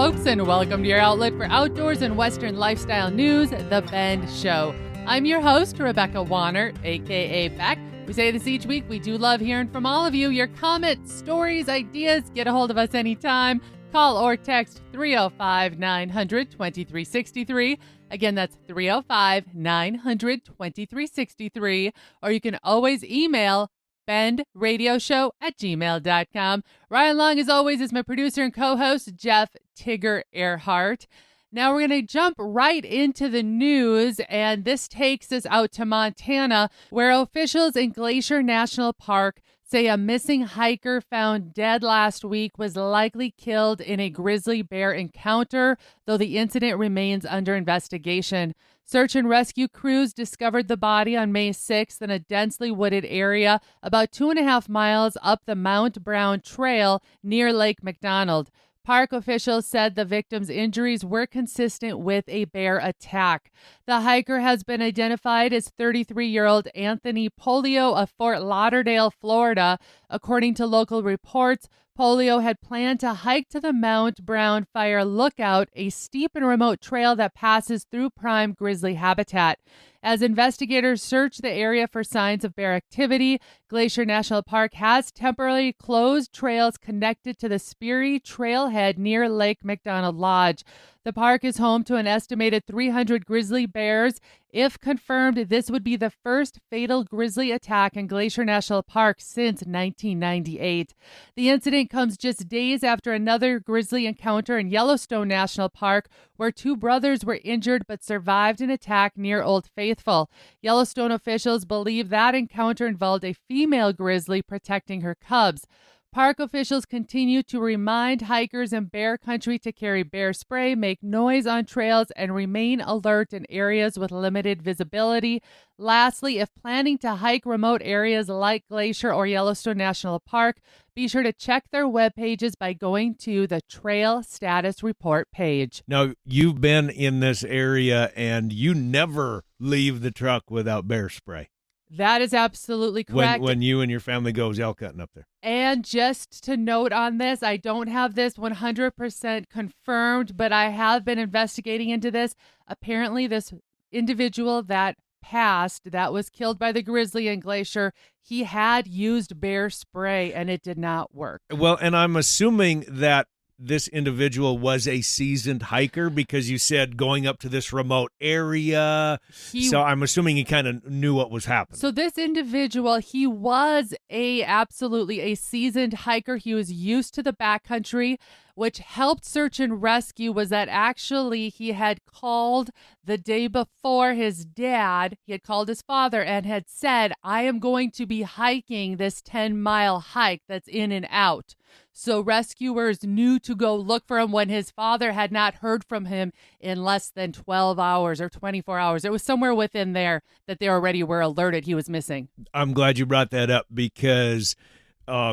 folks, and welcome to your outlet for outdoors and Western lifestyle news, The Bend Show. I'm your host, Rebecca Wanner, a.k.a. Beck. We say this each week. We do love hearing from all of you. Your comments, stories, ideas, get a hold of us anytime. Call or text 305-900-2363. Again, that's 305-900-2363. Or you can always email bendradioshow@gmail.com. Ryan Long, as always, is my producer and co-host, Jeff Tigger Erhardt. Now we're going to jump right into the news, and this takes us out to Montana, where officials in Glacier National Park say a missing hiker found dead last week was likely killed in a grizzly bear encounter, though the incident remains under investigation. Search and rescue crews discovered the body on May 6th in a densely wooded area about 2.5 miles up the Mount Brown Trail near Lake McDonald. Park officials said the victim's injuries were consistent with a bear attack. The hiker has been identified as 33-year-old Anthony Polio of Fort Lauderdale, Florida. According to local reports, Polio had planned to hike to the Mount Brown Fire Lookout, a steep and remote trail that passes through prime grizzly habitat. As investigators search the area for signs of bear activity, Glacier National Park has temporarily closed trails connected to the Speary Trailhead near Lake McDonald Lodge. The park is home to an estimated 300 grizzly bears. If confirmed, this would be the first fatal grizzly attack in Glacier National Park since 1998. The incident comes just days after another grizzly encounter in Yellowstone National Park, where two brothers were injured but survived an attack near Old Faithful. Yellowstone officials believe that encounter involved a female grizzly protecting her cubs. Park officials continue to remind hikers in bear country to carry bear spray, make noise on trails, and remain alert in areas with limited visibility. Lastly, if planning to hike remote areas like Glacier or Yellowstone National Park, be sure to check their web pages by going to the Trail Status Report page. Now, you've been in this area, and you never leave the truck without bear spray. That is absolutely correct. When you and your family goes elk hunting up there. And just to note on this, I don't have this 100% confirmed, but I have been investigating into this. Apparently, this individual that passed, that was killed by the grizzly in Glacier, he had used bear spray, and it did not work. Well, and I'm assuming that this individual was a seasoned hiker, because you said going up to this remote area. So I'm assuming he kind of knew what was happening. So this individual, he was absolutely a seasoned hiker. He was used to the backcountry. Which helped search and rescue was that actually he had called the day before his dad. He had called his father and had said, I am going to be hiking this 10-mile hike that's in and out. So rescuers knew to go look for him when his father had not heard from him in less than 12 hours or 24 hours. It was somewhere within there that they already were alerted he was missing. I'm glad you brought that up, because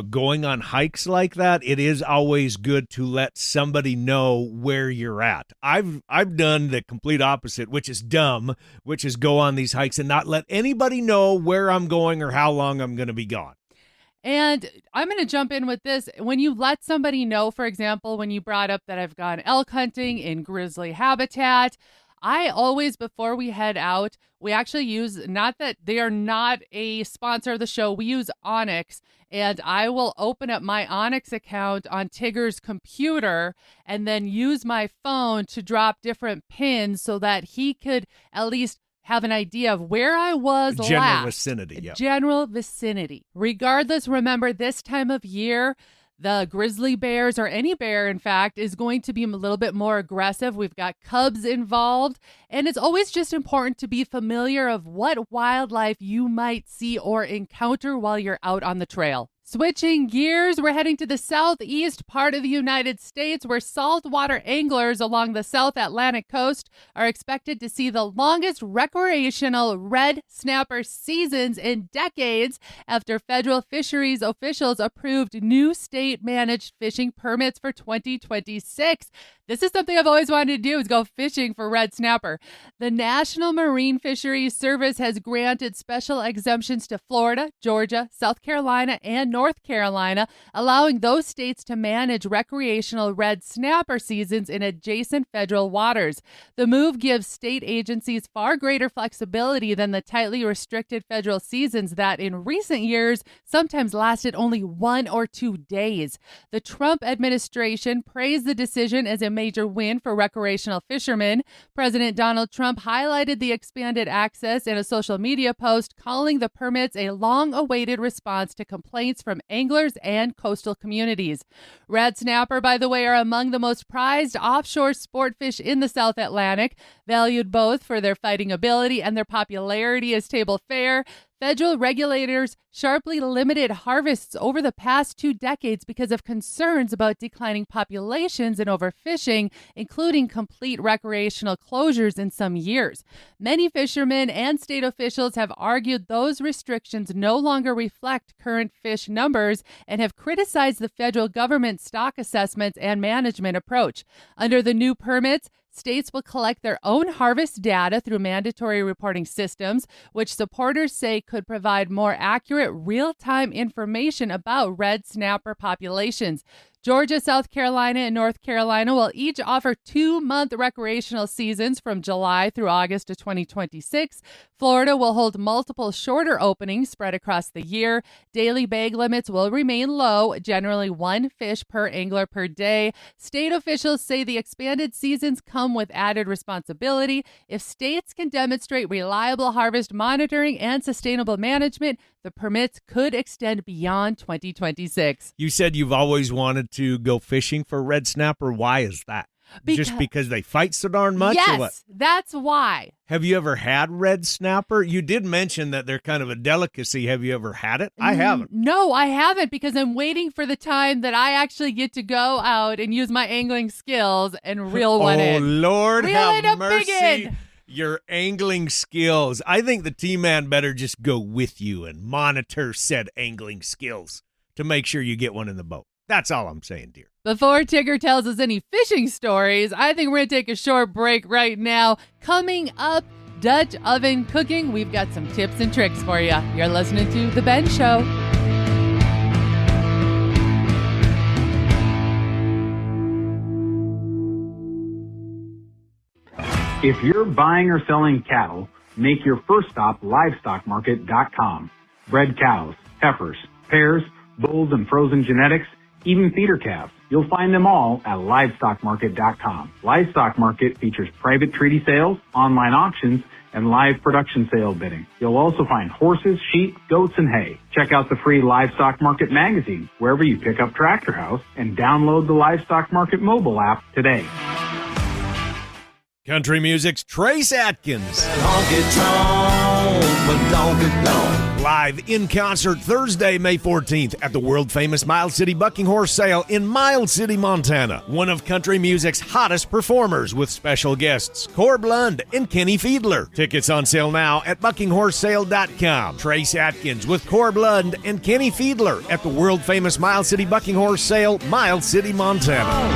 going on hikes like that, it is always good to let somebody know where you're at. I've done the complete opposite, which is dumb, which is go on these hikes and not let anybody know where I'm going or how long I'm going to be gone. And I'm going to jump in with this. When you let somebody know, for example, when you brought up that I've gone elk hunting in grizzly habitat, I always, before we head out, we actually use, not that they are not a sponsor of the show, we use Onyx, and I will open up my Onyx account on Tigger's computer and then use my phone to drop different pins so that he could at least have an idea of where I was last. General vicinity, yeah. General vicinity. Regardless, remember, this time of year, the grizzly bears, or any bear, in fact, is going to be a little bit more aggressive. We've got cubs involved, and it's always just important to be familiar of what wildlife you might see or encounter while you're out on the trail. Switching gears, we're heading to the southeast part of the United States, where saltwater anglers along the South Atlantic coast are expected to see the longest recreational red snapper seasons in decades after federal fisheries officials approved new state-managed fishing permits for 2026. This is something I've always wanted to do, is go fishing for red snapper. The National Marine Fisheries Service has granted special exemptions to Florida, Georgia, South Carolina, and North North Carolina, allowing those states to manage recreational red snapper seasons in adjacent federal waters. The move gives state agencies far greater flexibility than the tightly restricted federal seasons that in recent years sometimes lasted only 1 or 2 days. The Trump administration praised the decision as a major win for recreational fishermen. President Donald Trump highlighted the expanded access in a social media post, calling the permits a long-awaited response to complaints from anglers and coastal communities. Red snapper, by the way, are among the most prized offshore sport fish in the South Atlantic, valued both for their fighting ability and their popularity as table fare. Federal regulators sharply limited harvests over the past 2 decades because of concerns about declining populations and overfishing, including complete recreational closures in some years. Many fishermen and state officials have argued those restrictions no longer reflect current fish numbers and have criticized the federal government's stock assessments and management approach. Under the new permits, states will collect their own harvest data through mandatory reporting systems, which supporters say could provide more accurate, real-time information about red snapper populations. Georgia, South Carolina, and North Carolina will each offer 2-month recreational seasons from July through August of 2026. Florida will hold multiple shorter openings spread across the year. Daily bag limits will remain low, generally 1 fish per angler per day. State officials say the expanded seasons come with added responsibility. If states can demonstrate reliable harvest monitoring and sustainable management, the permits could extend beyond 2026. You said you've always wanted to go fishing for red snapper. Why is that? Just because they fight so darn much? Yes, or what? That's why. Have you ever had red snapper? You did mention that they're kind of a delicacy. Have you ever had it? I haven't. No, I haven't, because I'm waiting for the time that I actually get to go out and use my angling skills and reel one in. Oh, Lord, have mercy. Biggin. Your angling skills. I think the T-Man better just go with you and monitor said angling skills to make sure you get one in the boat. That's all I'm saying, dear. Before Tigger tells us any fishing stories, I think we're going to take a short break right now. Coming up, Dutch oven cooking. We've got some tips and tricks for you. You're listening to The Ben Show. If you're buying or selling cattle, make your first stop livestockmarket.com. Bred cows, heifers, pairs, bulls, and frozen genetics, even feeder calves. You'll find them all at livestockmarket.com. Livestock Market features private treaty sales, online auctions, and live production sale bidding. You'll also find horses, sheep, goats, and hay. Check out the free Livestock Market magazine wherever you pick up Tractor House, and download the Livestock Market mobile app today. Country music's Trace Atkins. Live in concert Thursday, May 14th at the world-famous Miles City Bucking Horse Sale in Miles City, Montana. One of country music's hottest performers with special guests Corb Lund and Kenny Fiedler. Tickets on sale now at buckinghorsesale.com. Trace Atkins with Corb Lund and Kenny Fiedler at the world-famous Miles City Bucking Horse Sale, Miles City, Montana.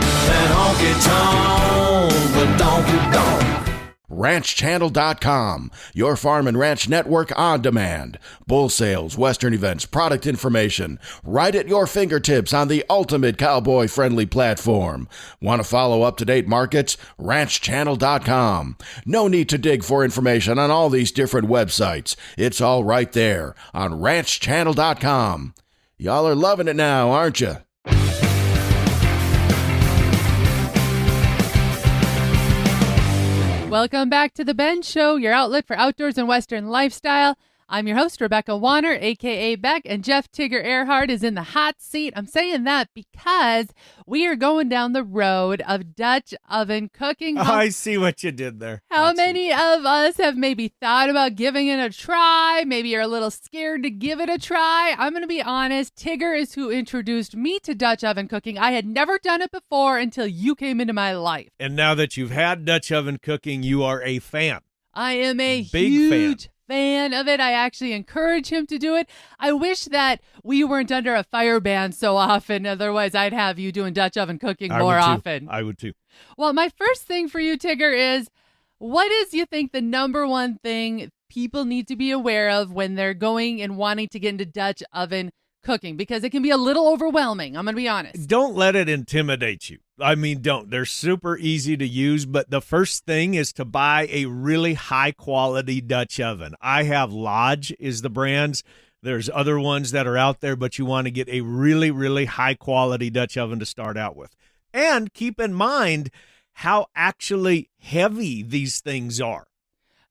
RanchChannel.com, your farm and ranch network on demand. Bull sales, western events, product information, right at your fingertips on the ultimate cowboy-friendly platform. Want to follow up-to-date markets? RanchChannel.com. No need to dig for information on all these different websites. It's all right there on RanchChannel.com. Y'all are loving it now, aren't you? Welcome back to The Ben Show, your outlet for outdoors and Western lifestyle. I'm your host, Rebecca Wanner, a.k.a. Beck, and Jeff Tigger Erhardt is in the hot seat. I'm saying that because we are going down the road of Dutch oven cooking. I see what you did there. How many of us have maybe thought about giving it a try? Maybe you're a little scared to give it a try. I'm going to be honest. Tigger is who introduced me to Dutch oven cooking. I had never done it before until you came into my life. And now that you've had Dutch oven cooking, you are a fan. I am a big huge fan of it. I actually encourage him to do it. I wish that we weren't under a fire ban so often. Otherwise, I'd have you doing Dutch oven cooking more often. I would too. Well, my first thing for you, Tigger, is what is, you think, the number one thing people need to be aware of when they're going and wanting to get into Dutch oven cooking? Because it can be a little overwhelming. I'm going to be honest. Don't let it intimidate you. I mean, don't. They're super easy to use, but the first thing is to buy a really high-quality Dutch oven. I have Lodge is the brands. There's other ones that are out there, but you want to get a really, really high-quality Dutch oven to start out with. And keep in mind how actually heavy these things are.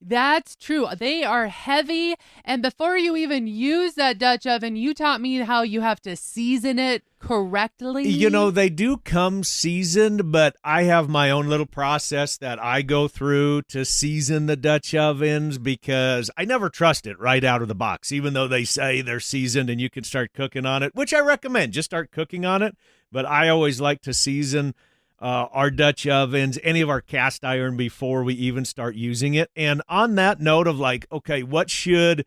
That's true. They are heavy. And before you even use that Dutch oven, you taught me how you have to season it correctly. You know, they do come seasoned, but I have my own little process that I go through to season the Dutch ovens because I never trust it right out of the box, even though they say they're seasoned and you can start cooking on it, which I recommend. Just start cooking on it. But I always like to season our Dutch ovens, any of our cast iron before we even start using it. And on that note of like, okay, what should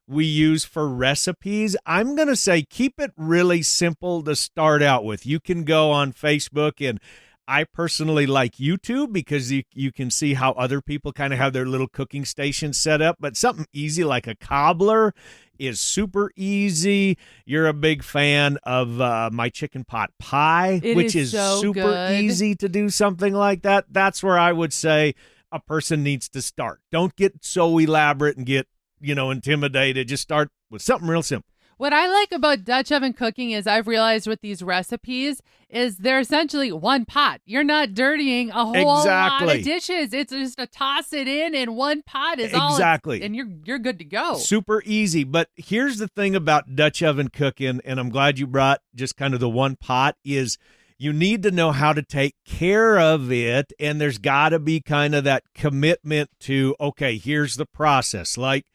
we use for recipes? I'm going to say keep it really simple to start out with. You can go on Facebook, and I personally like YouTube because you can see how other people kind of have their little cooking station set up. But something easy like a cobbler is super easy. You're a big fan of my chicken pot pie, which is so super good. easy to do something like that. That's where I would say a person needs to start. Don't get so elaborate and get, intimidated. Just start with something real simple. What I like about Dutch oven cooking is I've realized with these recipes is they're essentially one pot. You're not dirtying a whole lot of dishes. It's just a toss it in and one pot is all. Exactly. And you're good to go. Super easy. But here's the thing about Dutch oven cooking, and I'm glad you brought just kind of the one pot, is you need to know how to take care of it. And there's got to be kind of that commitment to, okay, here's the process. Like,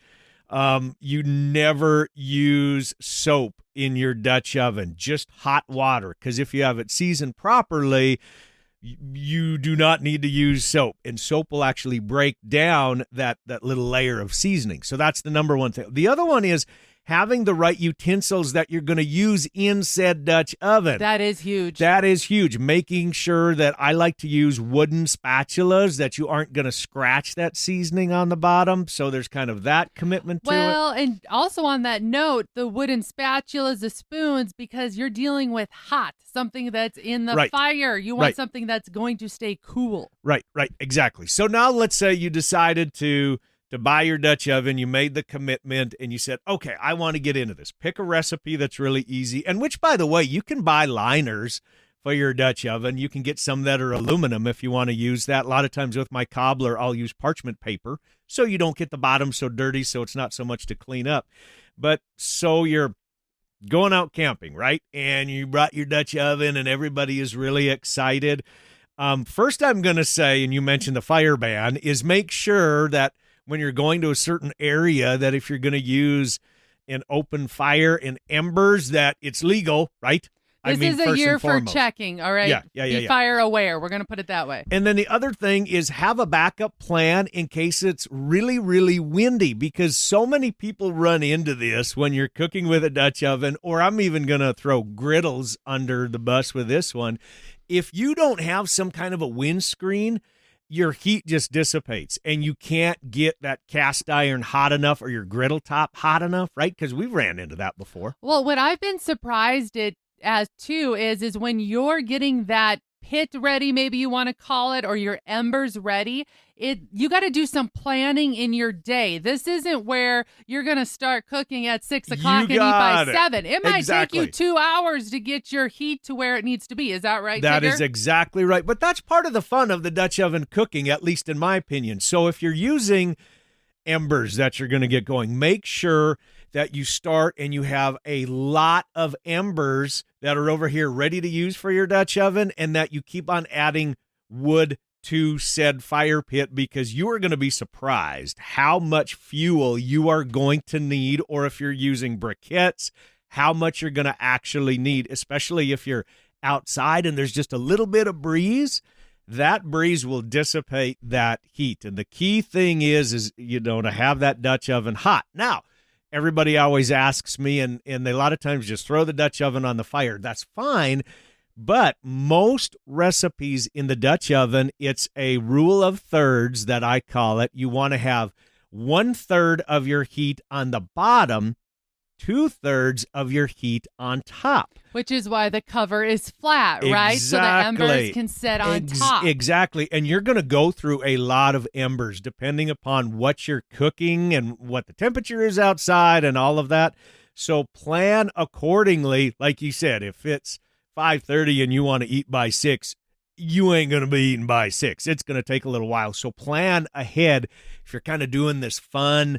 you never use soap in your Dutch oven, just hot water. Because if you have it seasoned properly, you do not need to use soap. And soap will actually break down that little layer of seasoning. So that's the number one thing. The other one is having the right utensils that you're going to use in said Dutch oven. That is huge. That is huge. Making sure that I like to use wooden spatulas that you aren't going to scratch that seasoning on the bottom. So there's kind of that commitment to it. Well, and also on that note, the wooden spatulas, the spoons, because you're dealing with hot, something that's in the fire. You want something that's going to stay cool. Right, exactly. So now let's say you decided to buy your Dutch oven, you made the commitment, and you said, okay, I want to get into this. Pick a recipe that's really easy, and which, by the way, you can buy liners for your Dutch oven. You can get some that are aluminum if you want to use that. A lot of times with my cobbler, I'll use parchment paper so you don't get the bottom so dirty, so it's not so much to clean up. But so you're going out camping, right? And you brought your Dutch oven, and everybody is really excited. First, I'm going to say, and you mentioned the fire ban, is make sure that when you're going to a certain area, that if you're going to use an open fire and embers, that it's legal, right? This is a year for checking, all right? Yeah. Be fire aware. We're going to put it that way. And then the other thing is have a backup plan in case it's really, really windy, because so many people run into this when you're cooking with a Dutch oven, or I'm even going to throw griddles under the bus with this one. If you don't have some kind of a windscreen, your heat just dissipates and you can't get that cast iron hot enough or your griddle top hot enough, right? Because we've ran into that before. Well, what I've been surprised as too is when you're getting that pit ready, maybe you want to call it, or your embers ready, you got to do some planning in your day. This isn't where you're going to start cooking at 6 o'clock and eat by 7. It might take you 2 hours to get your heat to where it needs to be. Is that right, That Tigger? is exactly right. But that's part of the fun of the Dutch oven cooking, at least in my opinion. So if you're using embers that you're going to get going, make sure that you start and you have a lot of embers that are over here ready to use for your Dutch oven, and that you keep on adding wood to said fire pit, because you are going to be surprised how much fuel you are going to need, or if you're using briquettes, how much you're going to actually need, especially if you're outside and there's just a little bit of breeze. That breeze will dissipate that heat. And the key thing is to have that Dutch oven hot. Now, everybody always asks me, and they a lot of times just throw the Dutch oven on the fire. That's fine. But most recipes in the Dutch oven, it's a rule of thirds that I call it. You want to have 1/3 of your heat on the bottom 2/3 of your heat on top. Which is why the cover is flat, right? So the embers can sit on top. Exactly. And you're going to go through a lot of embers depending upon what you're cooking and what the temperature is outside and all of that. So plan accordingly. Like you said, if it's 5:30 and you want to eat by 6, you ain't going to be eating by 6. It's going to take a little while. So plan ahead. If you're kind of doing this fun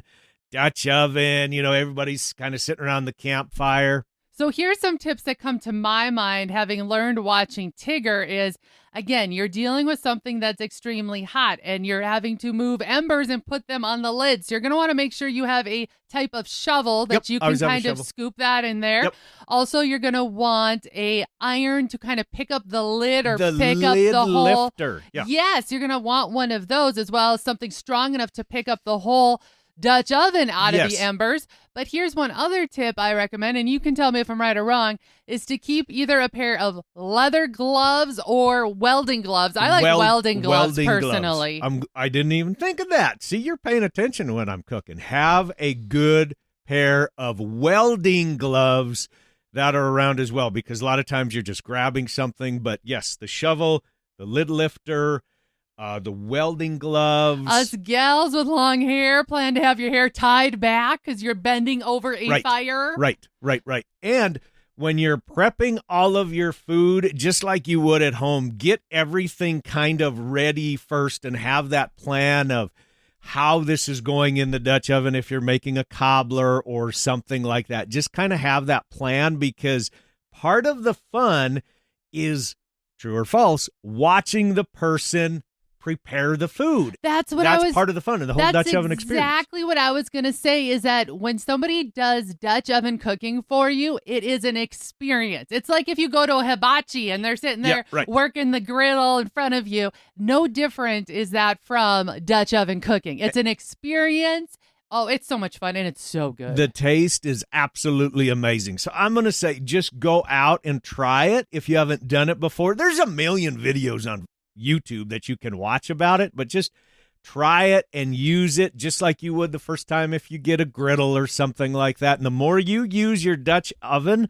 Dutch oven, everybody's kind of sitting around the campfire. So here's some tips that come to my mind, having learned watching Tigger, is, again, you're dealing with something that's extremely hot and you're having to move embers and put them on the lid. So you're going to want to make sure you have a type of shovel that you can kind of scoop that in there. Yep. Also, you're going to want a iron to kind of pick up the lid or the pick up lid the whole lifter. Yeah. Yes, you're going to want one of those, as well as something strong enough to pick up the whole Dutch oven out of the embers. But here's one other tip I recommend, and you can tell me if I'm right or wrong, is to keep either a pair of leather gloves or welding gloves. I like welding gloves personally. I didn't even think of that. See, you're paying attention when I'm cooking. Have a good pair of welding gloves that are around as well, because a lot of times you're just grabbing something. But yes, the shovel, the lid lifter, the welding gloves. Us gals with long hair plan to have your hair tied back because you're bending over a fire. Right. And when you're prepping all of your food, just like you would at home, get everything kind of ready first and have that plan of how this is going in the Dutch oven if you're making a cobbler or something like that. Just kind of have that plan, because part of the fun is, true or false, watching the person prepare the food. That's part of the fun of the whole Dutch oven experience. Exactly what I was going to say is that when somebody does Dutch oven cooking for you, it is an experience. It's like if you go to a hibachi and they're sitting there working the griddle in front of you. No different is that from Dutch oven cooking. It's an experience. Oh, it's so much fun, and it's so good. The taste is absolutely amazing. So I'm going to say just go out and try it if you haven't done it before. There's a million videos on YouTube that you can watch about it, but just try it and use it just like you would the first time if you get a griddle or something like that. And the more you use your Dutch oven,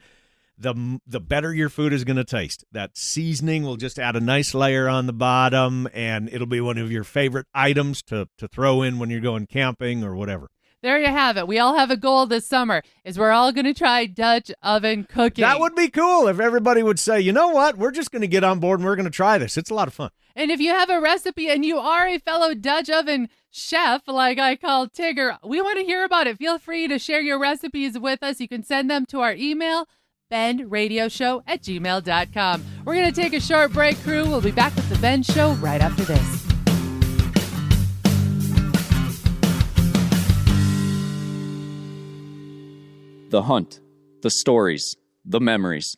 the better your food is going to taste. That seasoning will just add a nice layer on the bottom, and it'll be one of your favorite items to throw in when you're going camping or whatever. There you have it. We all have a goal this summer, is we're all going to try Dutch oven cooking. That would be cool if everybody would say, you know what, we're just going to get on board and we're going to try this. It's a lot of fun. And if you have a recipe and you are a fellow Dutch oven chef, like I call Tigger, we want to hear about it. Feel free to share your recipes with us. You can send them to our email, benradioshow@gmail.com. We're going to take a short break, crew. We'll be back with the Ben Show right after this. The hunt, the stories, the memories.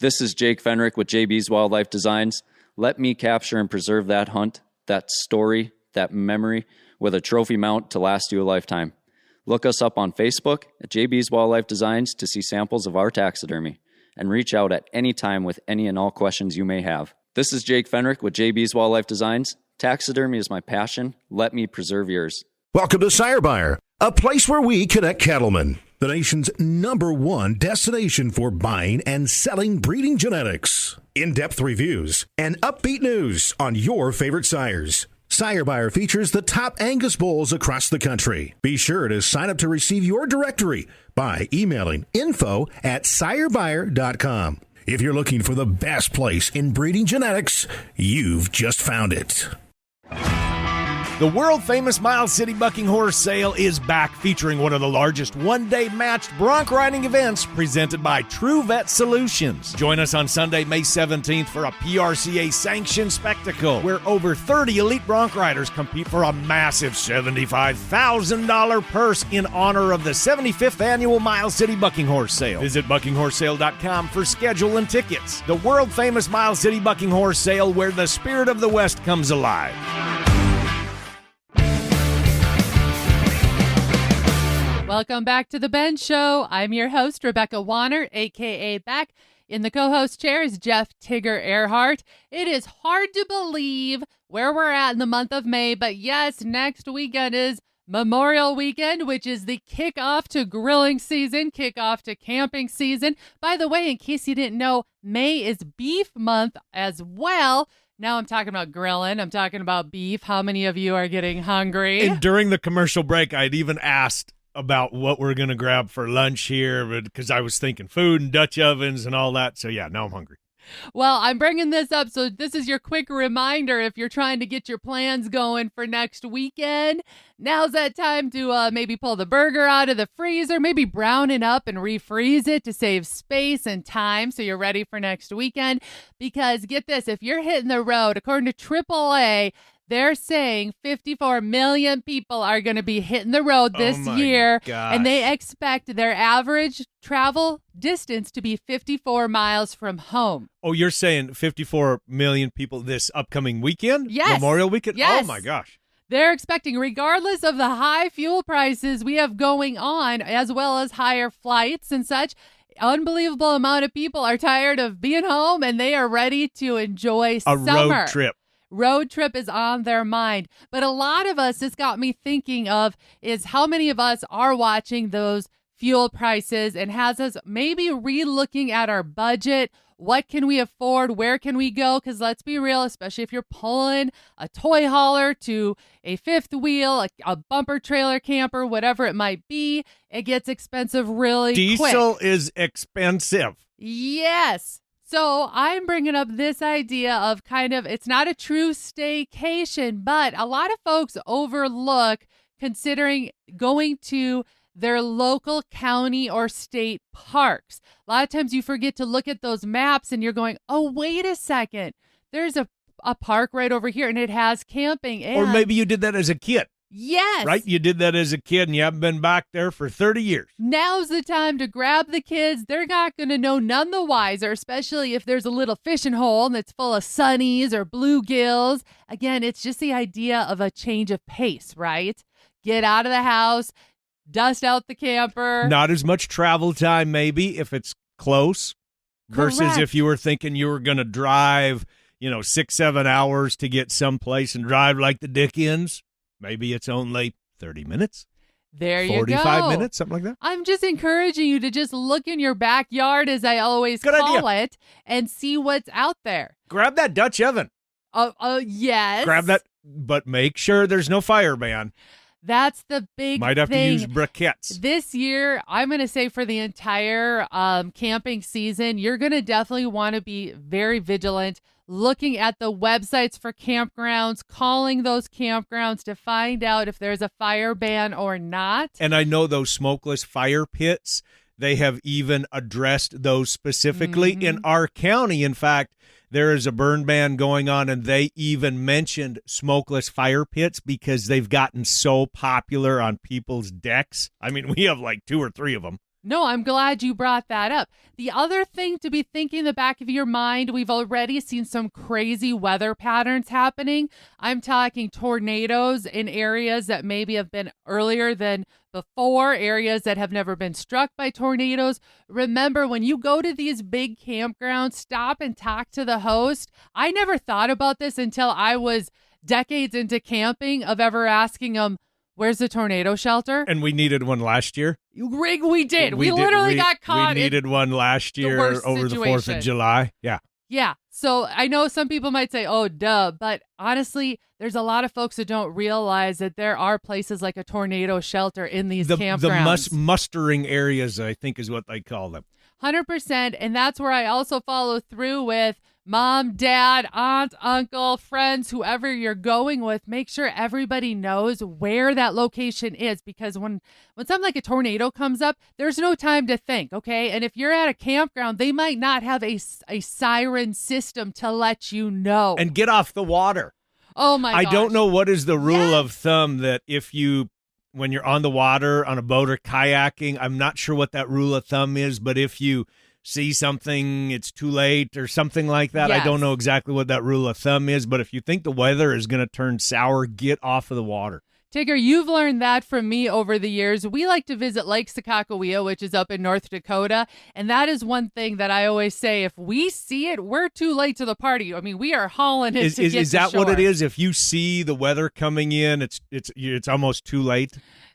This is Jake Fenrick with JB's Wildlife Designs. Let me capture and preserve that hunt, that story, that memory with a trophy mount to last you a lifetime. Look us up on Facebook at JB's Wildlife Designs to see samples of our taxidermy, and reach out at any time with any and all questions you may have. This is Jake Fenrick with JB's Wildlife Designs. Taxidermy is my passion. Let me preserve yours. Welcome to Sire Buyer, a place where we connect cattlemen. The nation's #1 destination for buying and selling breeding genetics. In-depth reviews and upbeat news on your favorite sires. Sire Buyer features the top Angus bulls across the country. Be sure to sign up to receive your directory by emailing info@sirebuyer.com. If you're looking for the best place in breeding genetics, you've just found it. The world-famous Miles City Bucking Horse Sale is back, featuring one of the largest one-day matched bronc riding events presented by True Vet Solutions. Join us on Sunday, May 17th for a PRCA-sanctioned spectacle where over 30 elite bronc riders compete for a massive $75,000 purse in honor of the 75th Annual Miles City Bucking Horse Sale. Visit buckinghorsesale.com for schedule and tickets. The world-famous Miles City Bucking Horse Sale, where the spirit of the West comes alive. Welcome back to The Ben Show. I'm your host, Rebecca Wanner, a.k.a. Beck. In the co-host chair is Jeff Tigger Erhardt. It is hard to believe where we're at in the month of May, but yes, next weekend is Memorial Weekend, which is the kickoff to grilling season, kickoff to camping season. By the way, in case you didn't know, May is beef month as well. Now I'm talking about grilling. I'm talking about beef. How many of you are getting hungry? And during the commercial break, I'd even asked about what we're going to grab for lunch here because I was thinking food and Dutch ovens and all that. So, yeah, now I'm hungry. Well, I'm bringing this up, so this is your quick reminder if you're trying to get your plans going for next weekend. Now's that time to maybe pull the burger out of the freezer, maybe brown it up and refreeze it to save space and time so you're ready for next weekend. Because get this, if you're hitting the road, according to AAA, they're saying 54 million people are going to be hitting the road this year. Gosh. And they expect their average travel distance to be 54 miles from home. Oh, you're saying 54 million people this upcoming weekend? Yes. Memorial Weekend? Yes. Oh, my gosh. They're expecting, regardless of the high fuel prices we have going on, as well as higher flights and such, unbelievable amount of people are tired of being home and they are ready to enjoy summer. Road trip. Road trip is on their mind. But a lot of us, this got me thinking of, is how many of us are watching those fuel prices and has us maybe re-looking at our budget. What can we afford? Where can we go? Because let's be real, especially if you're pulling a toy hauler to a fifth wheel, a bumper trailer camper, whatever it might be, it gets expensive really quick. Diesel is expensive. Yes. So I'm bringing up this idea of it's not a true staycation, but a lot of folks overlook considering going to their local county or state parks. A lot of times you forget to look at those maps and you're going, oh, wait a second. There's a park right over here and it has camping. Or maybe you did that as a kid. Yes. Right? You did that as a kid and you haven't been back there for 30 years. Now's the time to grab the kids. They're not going to know none the wiser, especially if there's a little fishing hole that's full of sunnies or bluegills. Again, it's just the idea of a change of pace, right? Get out of the house, dust out the camper. Not as much travel time maybe if it's close versus Correct. if you were thinking you were going to drive, 6-7 hours to get someplace and drive like the Dickens. Maybe it's only 30 minutes. There you go. 45 minutes, something like that. I'm just encouraging you to just look in your backyard, as I always call it, and see what's out there. Grab that Dutch oven. Yes. Grab that, but make sure there's no fire ban. That's the big Might have thing. to use briquettes. This year, I'm going to say for the entire camping season, you're going to definitely want to be very vigilant, looking at the websites for campgrounds, calling those campgrounds to find out if there's a fire ban or not. And I know those smokeless fire pits, they have even addressed those specifically. In our county, in fact, there is a burn ban going on, and they even mentioned smokeless fire pits because they've gotten so popular on people's decks. I mean, we have like 2 or 3 of them. No, I'm glad you brought that up. The other thing to be thinking in the back of your mind, we've already seen some crazy weather patterns happening. I'm talking tornadoes in areas that maybe have been earlier than before, areas that have never been struck by tornadoes. Remember, when you go to these big campgrounds, stop and talk to the host. I never thought about this until I was decades into camping of ever asking them, where's the tornado shelter? And we needed one last year. We did. We literally got caught. We needed one last year over the 4th of July. Yeah. Yeah. So I know some people might say, oh, duh. But honestly, there's a lot of folks that don't realize that there are places like a tornado shelter in these campgrounds. The mustering areas, I think, is what they call them. 100%. And that's where I also follow through with mom, dad, aunt, uncle, friends, whoever you're going with. Make sure everybody knows where that location is, because when something like a tornado comes up, there's no time to think, okay? And if you're at a campground, they might not have a siren system to let you know. And get off the water. Oh, my gosh. I don't know what is the rule of thumb that when you're on the water on a boat or kayaking, I'm not sure what that rule of thumb is, but if you see something, it's too late or something like that. Yes. I don't know exactly what that rule of thumb is, but if you think the weather is going to turn sour, get off of the water. Tigger, you've learned that from me over the years. We like to visit Lake Sakakawea, which is up in North Dakota. And that is one thing that I always say, if we see it, we're too late to the party. I mean, we are hauling it to get to Is that shore. what it is? If you see the weather coming in, it's almost too late?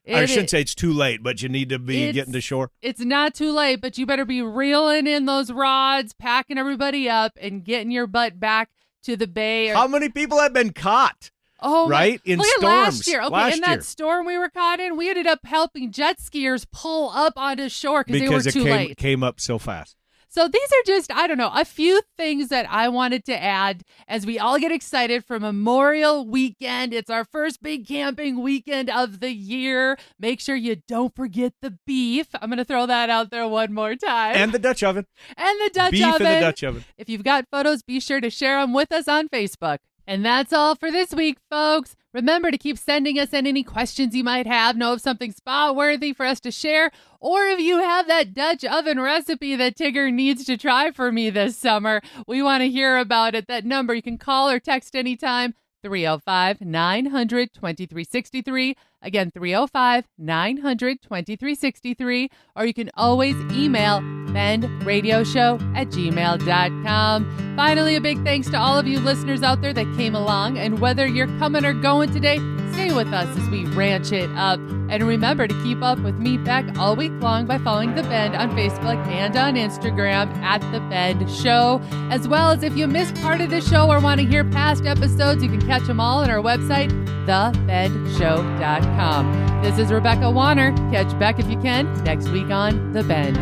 I shouldn't say it's too late, but you need to be getting to shore. It's not too late, but you better be reeling in those rods, packing everybody up, and getting your butt back to the bay. How many people have been caught? Oh, right? In look storms. at last year. Okay, in that year. storm we were caught in, we ended up helping jet skiers pull up onto shore because they were too late. It came up so fast. So these are just, I don't know, a few things that I wanted to add as we all get excited for Memorial Weekend. It's our first big camping weekend of the year. Make sure you don't forget the beef. I'm going to throw that out there one more time. And the Dutch oven. And the Dutch beef oven. and the Dutch oven. If you've got photos, be sure to share them with us on Facebook. And that's all for this week, folks. Remember to keep sending us in any questions you might have. Know of something spot-worthy for us to share, or if you have that Dutch oven recipe that Tigger needs to try for me this summer, we want to hear about it. That number, you can call or text anytime, 305-900-2363. Again, 305-900-2363. Or you can always email bendradioshow@gmail.com. Finally, a big thanks to all of you listeners out there that came along. And whether you're coming or going today, stay with us as we ranch it up. And remember to keep up with me, Beck, all week long by following The Bend on Facebook and on Instagram at The Bend Show. As well as if you missed part of the show or want to hear past episodes, you can catch them all on our website, thebendshow.com. This is Rebecca Wanner. Catch Beck if you can next week on The Bend.